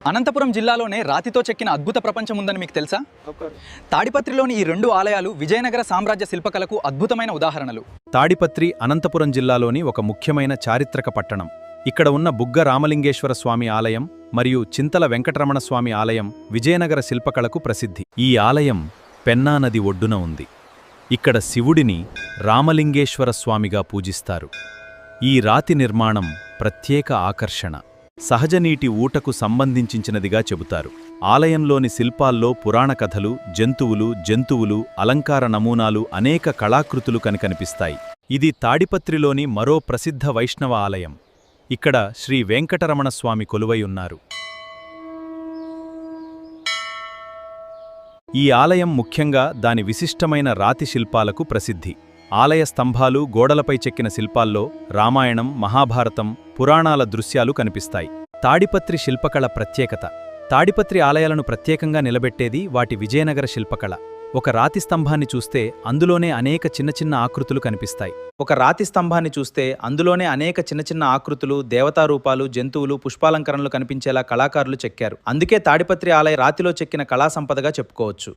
అనంతపురం జిల్లాలోనే రాతితో చెక్కిన అద్భుత ప్రపంచం ఉందని మీకు తెలుసా? తాడిపత్రిలోని ఈ రెండు ఆలయాలు విజయనగర సామ్రాజ్య శిల్పకళకు అద్భుతమైన ఉదాహరణలు. తాడిపత్రి అనంతపురం జిల్లాలోని ఒక ముఖ్యమైన చారిత్రక పట్టణం. ఇక్కడ ఉన్న బుగ్గ రామలింగేశ్వర స్వామి ఆలయం మరియు చింతల వెంకటరమణ స్వామి ఆలయం విజయనగర శిల్పకళకు ప్రసిద్ధి. ఈ ఆలయం పెన్నా నది ఒడ్డున ఉంది. ఇక్కడ శివుడిని రామలింగేశ్వర స్వామిగా పూజిస్తారు. ఈ రాతి నిర్మాణం ప్రత్యేక ఆకర్షణ. సహజ నీటి ఊటకు సంబంధించినదిగా చెబుతారు. ఆలయంలోని శిల్పాల్లో పురాణ కథలు, జంతువులు, అలంకార నమూనాలు, అనేక కళాకృతులు కనిపిస్తాయి. ఇది తాడిపత్రిలోని మరో ప్రసిద్ధ వైష్ణవ ఆలయం. ఇక్కడ శ్రీ వెంకటరమణ స్వామి కొలువై ఉన్నారు. ఈ ఆలయం ముఖ్యంగా దాని విశిష్టమైన రాతి శిల్పాలకు ప్రసిద్ధి. ఆలయ స్తంభాలు, గోడలపై చెక్కిన శిల్పాల్లో రామాయణం, మహాభారతం, పురాణాల దృశ్యాలు కనిపిస్తాయి. తాడిపత్రి శిల్పకళ ప్రత్యేకత. తాడిపత్రి ఆలయాలను ప్రత్యేకంగా నిలబెట్టేది వాటి విజయనగర శిల్పకళ. ఒక రాతి స్తంభాన్ని చూస్తే అందులోనే అనేక చిన్న ఆకృతులు కనిపిస్తాయి. దేవతారూపాలు, జంతువులు, పుష్పాలంకరణలు కనిపించేలా కళాకారులు చెక్కారు. అందుకే తాడిపత్రి ఆలయ రాతిలో చెక్కిన కళా సంపదగా చెప్పుకోవచ్చు.